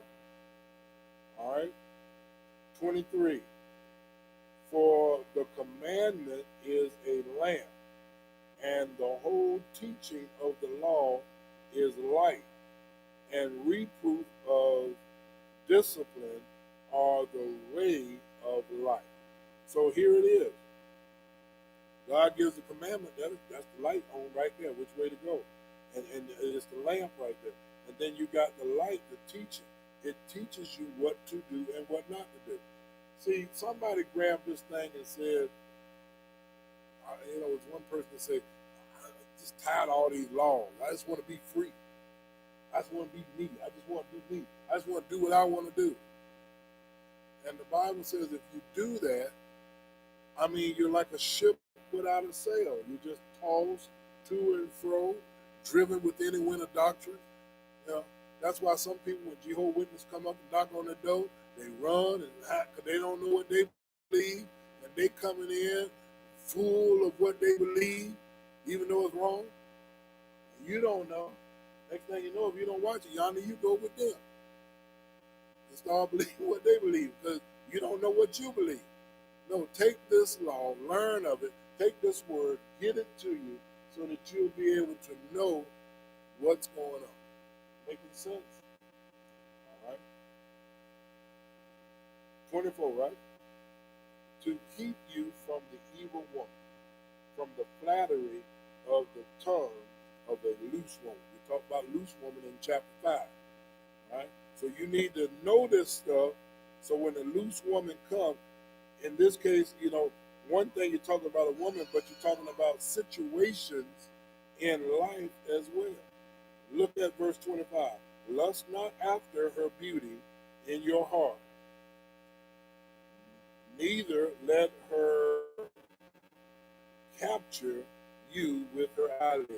All right. 23. For the commandment is a lamp, and the whole teaching of the law is light, and reproof of discipline are the way of life. So here it is. God gives the commandment. That's the light on right there, which way to go. and it's the lamp right there. And then you got the light, the teaching. It teaches you what to do and what not to do. See, somebody grabbed this thing and said, it's one person that said, "I'm just tired of all these laws. I just want to be free. I just want to be me. I just want to be me. I just want to do what I want to do." And the Bible says if you do that, I mean, you're like a ship without a sail. You're just tossed to and fro, driven with any wind of doctrine. You know, that's why some people, when Jehovah's Witnesses come up and knock on the door, they run and hide because they don't know what they believe, and they coming in full of what they believe, even though it's wrong. You don't know. Next thing you know, if you don't watch it, yonder you go with them and start believing what they believe because you don't know what you believe. No, take this law, learn of it, take this word, get it to you so that you'll be able to know what's going on. Making sense? All right. 24, right? To keep you from the evil one, from the flattery of the tongue of a loose woman. We talked about loose woman in chapter 5. Right? So you need to know this stuff so when a loose woman comes, in this case, one thing you're talking about a woman, but you're talking about situations in life as well. Look at verse 25. Lust not after her beauty in your heart, neither let her capture you with her eyelids.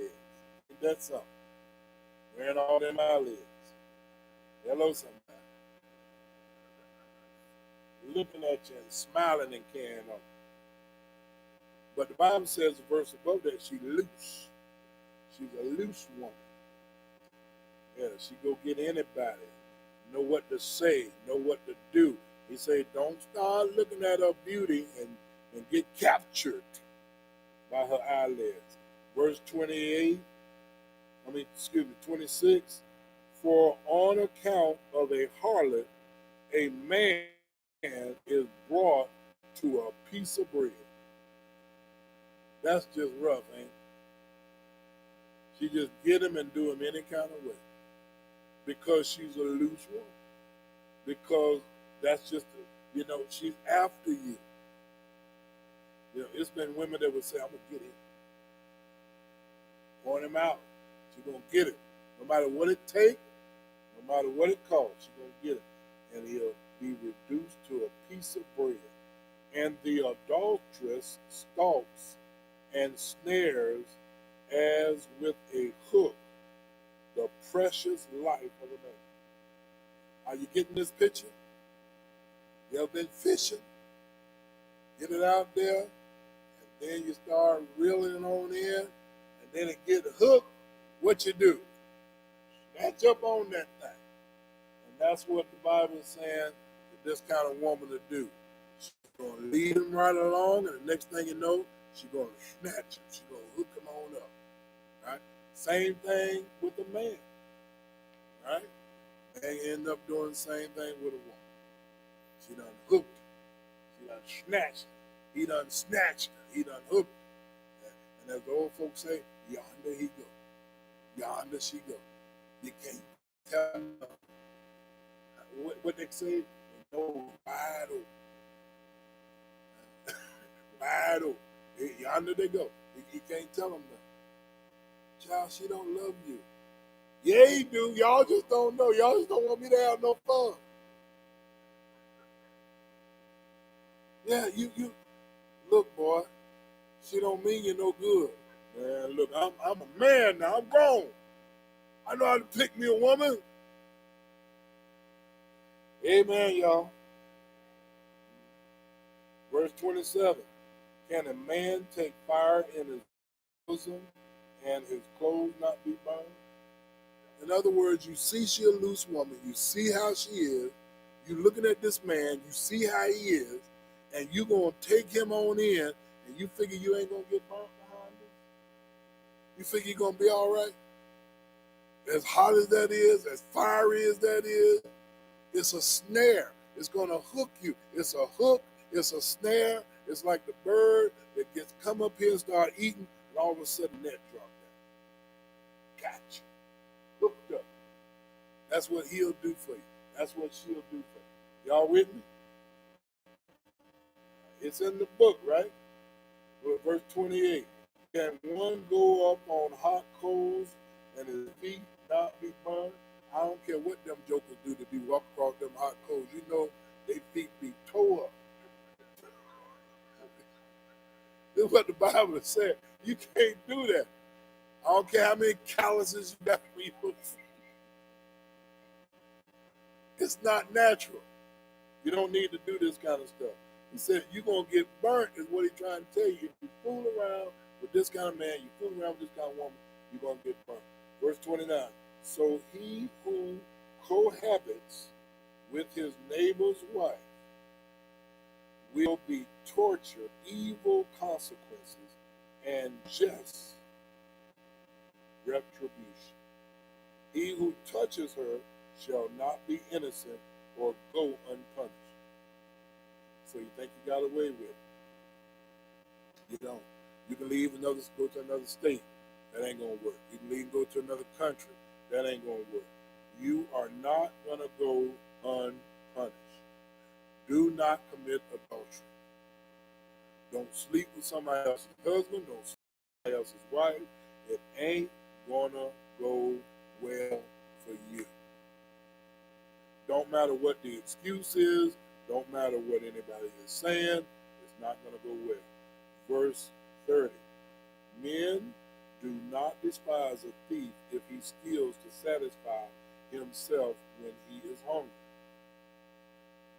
Ain't that something? Wearing all them eyelids. Hello, somebody. Looking at you and smiling and carrying on. But the Bible says, the verse above that, she's loose. She's a loose woman. Yeah, she go get anybody. Know what to say, know what to do. He said, don't start looking at her beauty and get captured by her eyelids. Verse 26. For on account of a harlot, a man is brought to a piece of bread. That's just rough, ain't it? She just get him and do him any kind of way. Because she's a loose woman. Because that's just, she's after you. It's been women that would say, I'm going to get him. Point him out. She's going to get it. No matter what it takes, no matter what it costs, she's going to get it. And he'll be reduced to a piece of bread. And the adulteress stalks and snares as with a hook the precious life of a man. Are you getting this picture? You ever been fishing? Get it out there, and then you start reeling on in, and then it get hooked. What you do? Snatch up on that thing. And that's what the Bible is saying that this kind of woman to do. She's going to lead him right along, and the next thing you know, she's going to snatch him. She's going to hook him on up. Right? Same thing with a man. Right? They end up doing the same thing with a woman. She done hooked her. She done snatched her. He done snatched her. He done hooked her. And as the old folks say, yonder he go. Yonder she go. You can't tell her. What they say, no, wide open. Wide open. Yonder they go. You can't tell them that. Child, she don't love you. Yeah, he do. Y'all just don't know. Y'all just don't want me to have no fun. Yeah, you look, boy. She don't mean you no good. Man, look, I'm a man now. I'm grown. I know how to pick me a woman. Amen, y'all. Verse 27. Can a man take fire in his bosom and his clothes not be burned? In other words, you see she a loose woman. You see how she is. You looking at this man. You see how he is. And you going to take him on in. And you figure you ain't going to get burnt behind this? You figure you're going to be all right? As hot as that is, as fiery as that is, it's a snare. It's going to hook you. It's a hook. It's a snare. It's like the bird that gets come up here and start eating, and all of a sudden net drop got you hooked up. That's what he'll do for you. That's what she'll do for you. Y'all with me? It's in the book, right? Verse 28. Can one go up on hot coals and his feet not be burned? I don't care what them jokers do to be walk across them hot coals. You know, their feet be tore up. This is what the Bible said. You can't do that. I don't care how many calluses you got for your feet. It's not natural. You don't need to do this kind of stuff. He said you're going to get burnt is what he's trying to tell you. If you fool around with this kind of man, you fool around with this kind of woman, you're going to get burnt. Verse 29. So he who cohabits with his neighbor's wife will be tortured, evil consequences, and just retribution. He who touches her shall not be innocent or go unpunished. So you think you got away with it? You don't. You can leave go to another state. That ain't gonna work. You can leave and go to another country. That ain't gonna work. You are not gonna go unpunished. Do not commit adultery. Don't sleep with somebody else's husband. Don't sleep with somebody else's wife. It ain't gonna go well for you. Don't matter what the excuse is. Don't matter what anybody is saying. It's not going to go well. Verse 30. Men, do not despise a thief if he steals to satisfy himself when he is hungry.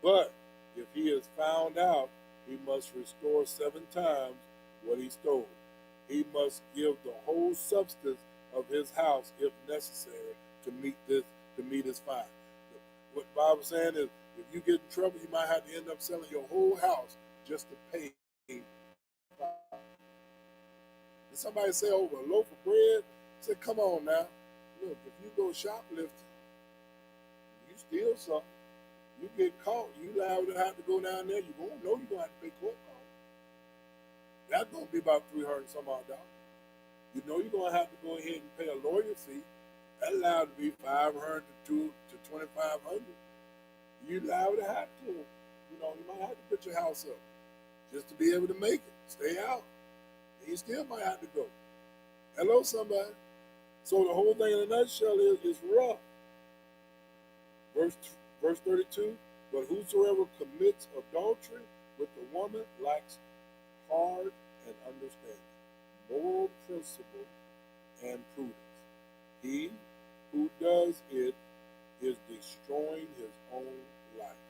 But if he is found out, he must restore 7 times what he stole. He must give the whole substance of his house if necessary to meet his fine. What the Bible is saying is, if you get in trouble, you might have to end up selling your whole house just to pay. Did somebody say over a loaf of bread? I said, come on now. Look, if you go shoplifting, you steal something, you get caught, you liable to have to go down there, you're going to know you're going to have to pay court costs. That's going to be about $300 and some odd dollars. You know you're going to have to go ahead and pay a lawyer fee. That's allowed to be $500 to $2,500. You liable to have to. You might have to put your house up just to be able to make it. Stay out. And you still might have to go. Hello, somebody. So the whole thing in a nutshell is rough. Verse 32, but whosoever commits adultery with the woman lacks heart and understanding, moral principle, and prudence. He who does it is destroying his own life.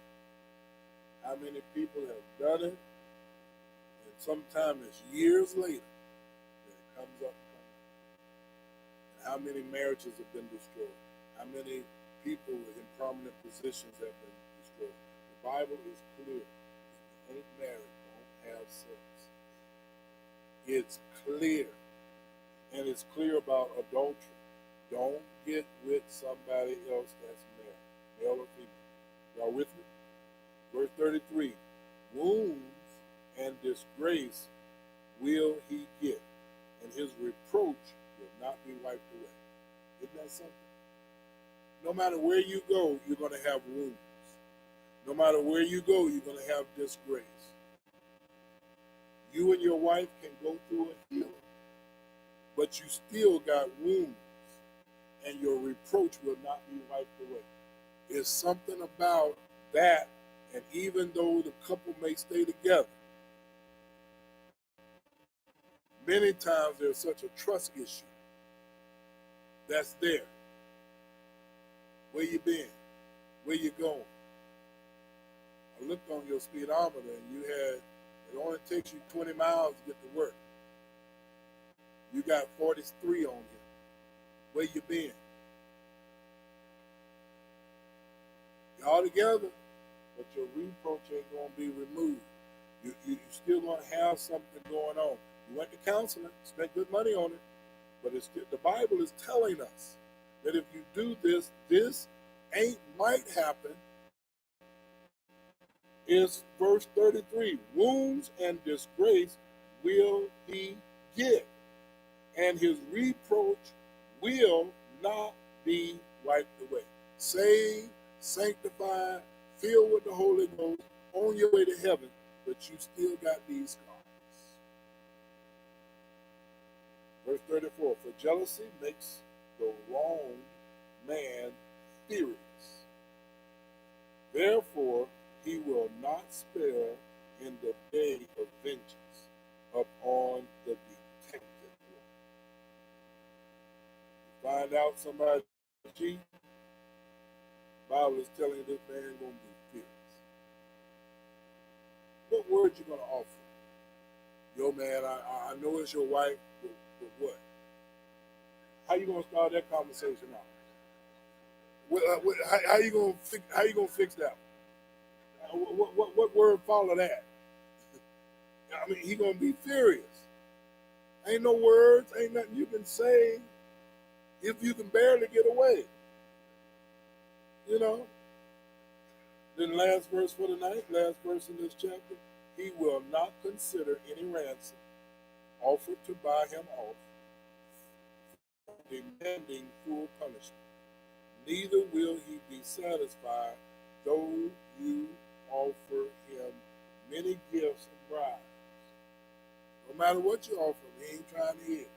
How many people have done it, and sometimes it's years later that it comes up. And how many marriages have been destroyed? How many people in prominent positions have been destroyed? The Bible is clear. If you ain't married, don't have sex. It's clear. And it's clear about adultery. Don't get with somebody else that's married, male or female. Y'all with me? Verse 33, wounds and disgrace will he get, and his reproach will not be wiped away. Isn't that something? No matter where you go, you're going to have wounds. No matter where you go, you're going to have disgrace. You and your wife can go through a healing, but you still got wounds, and your reproach will not be wiped away. There's something about that, and even though the couple may stay together, many times there's such a trust issue that's there. Where you been? Where you going? I looked on your speedometer and it only takes you 20 miles to get to work. You got 43 on here. Where you been? Y'all together, but your reproach ain't going to be removed. You still going to have something going on. You went to counseling, spent good money on it, but the Bible is telling us that if you do this, this might happen. Is verse 33, wounds and disgrace will he get, and his reproach will not be wiped away. Saved, sanctified, filled with the Holy Ghost, on your way to heaven, but you still got these scars. Verse 34, for jealousy makes the wrong man furious. Therefore, he will not spare in the day of vengeance upon the detected one. Find out somebody cheat, the Bible is telling you this man going to be furious. What word you going to offer? Yo, man, I know it's your wife, but what? How you going to start that conversation out? How you going to fix that? What word follow that? I mean, he going to be furious. Ain't no words, ain't nothing you can say if you can barely get away. You know? Then last verse for the night, last verse in this chapter, he will not consider any ransom offered to buy him off, demanding full punishment. Neither will he be satisfied, though you offer him many gifts and bribes. No matter what you offer him, he ain't trying to hear.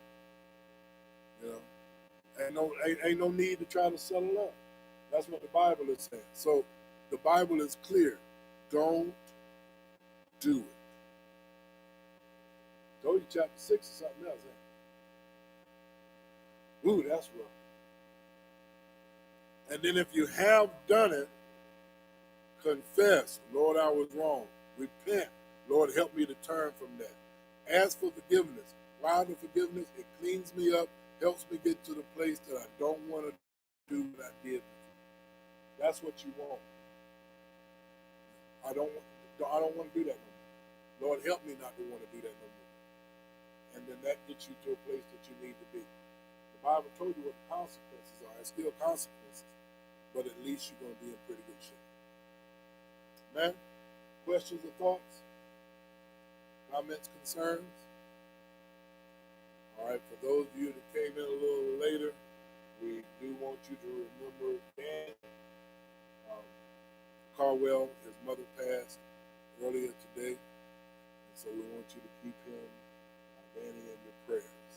You know, ain't no need to try to settle up. That's what the Bible is saying. So the Bible is clear. Don't do it. Told you chapter 6 is something else. Ooh, that's rough. And then if you have done it, confess, Lord, I was wrong. Repent, Lord, help me to turn from that. Ask for forgiveness. Why the forgiveness? It cleans me up, helps me get to the place that I don't want to do what I did. That's what you want. I don't want to do that no more. Lord, help me not to want to do that no more. And then that gets you to a place that you need to be. The Bible told you what the consequences are. It's still consequences, but at least you're going to be in pretty good shape. Man, questions or thoughts? Comments, concerns? All right, for those of you that came in a little later, we do want you to remember Dan Carwell. His mother passed earlier today, and so we want you to keep him, Danny, in your prayers.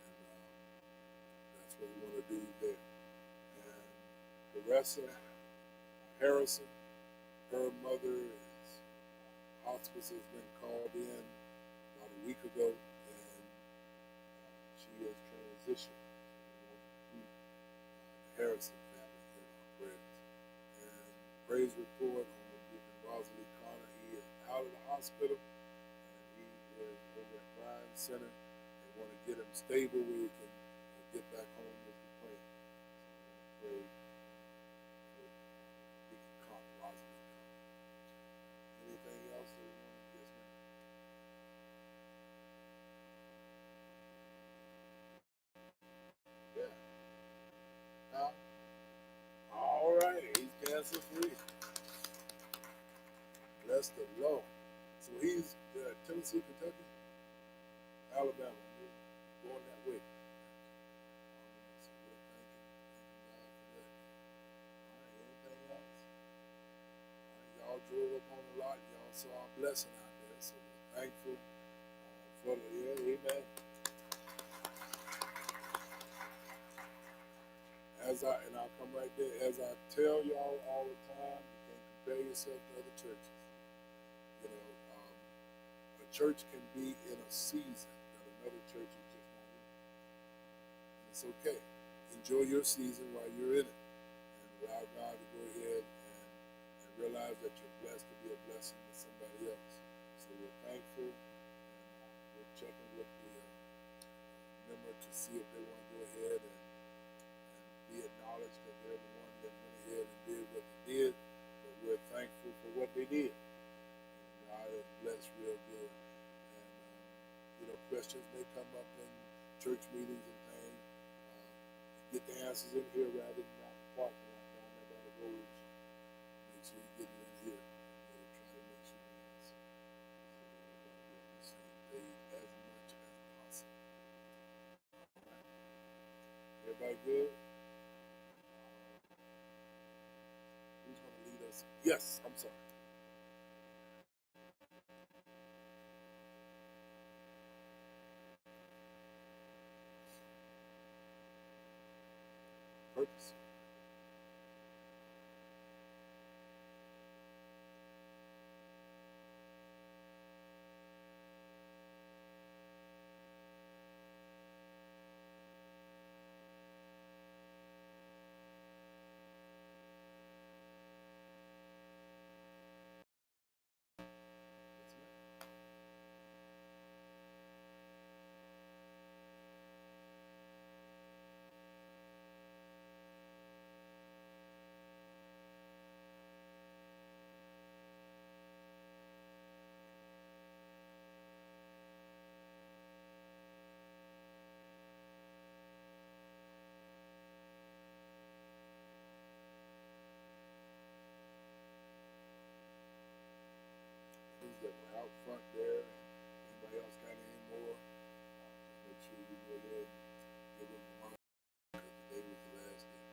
And that's what we want to do there. And Teresa Harrison, her mother is, hospice has been called in about a week ago, and she has transitioned. So we want to keep the Harrison family in our prayers. And praise report on Deacon Rosalie Connor. He is out of the hospital, and he is over at Bryan Center. They want to get him stable where he can get back home as the plan. So we want to pray for Deacon Rosalie Connor. Anything else that we want to get? Yeah. All right. He's cancer free. Bless the Lord. So he's Tennessee, Kentucky, Alabama. We're going that way. So we're thanking God for that. All right. Anything else? All right, y'all drove up on a lot. Y'all saw our blessing out there. So we're thankful for the, amen. And I'll come right there. As I tell y'all all the time, you can't compare yourself to other churches. You know, a church can be in a season that another church is just not in. And it's okay. Enjoy your season while you're in it, and allow God to go ahead and realize that you're blessed to be a blessing to somebody else. So we're thankful, and we're checking with the member to see if they want to go ahead and be acknowledged that they're the one that went ahead and did what they did, but we're thankful for what they did. And God has blessed real good. And, questions may come up in church meetings and things. Get the answers in here rather than out in the parking lot down there by the roads. Make sure you get it in here. And try to make sure you answer. So everybody be on the same page as much as possible. All right. Yes, I'm sorry. Purpose. Those that were out front there, and anybody else got any more, just make sure you go ahead and give them a reminder because today was the last day.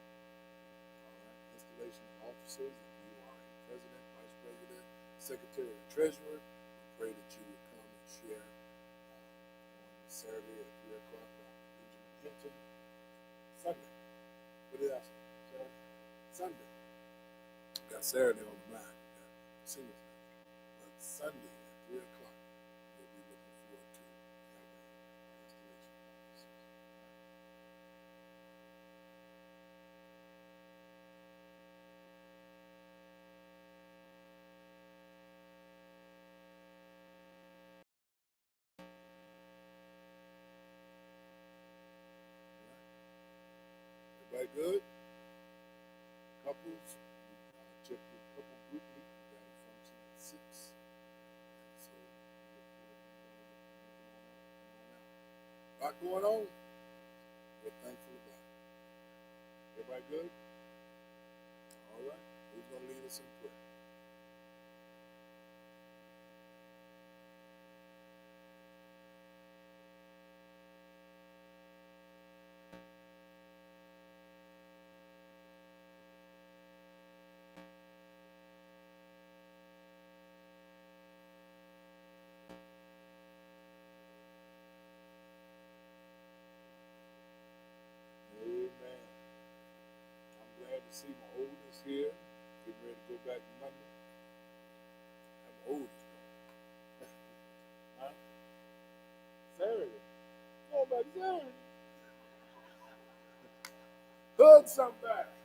All right. Installation of officers, if you are a president, vice president, secretary, or treasurer, we pray that you would come and share on Saturday at 3 o'clock. Benjamin Hinton. Sunday. What did I say? Saturday? Sunday. Got Saturday on the mind. Got singles night. But Sunday at 3 o'clock, we'll be looking forward to having our installation officers. Everybody good? Couples, check your couple group meet. We got a function at 6. So we look forward to making on out. A lot going on. We're thankful about it. Everybody good? All right. Who's going to lead us in prayer? Amen. I'm glad to see my oldest here. Getting ready to go back to London. I'm oldest though. Huh? Saturday. Going back Saturday. Hug somebody.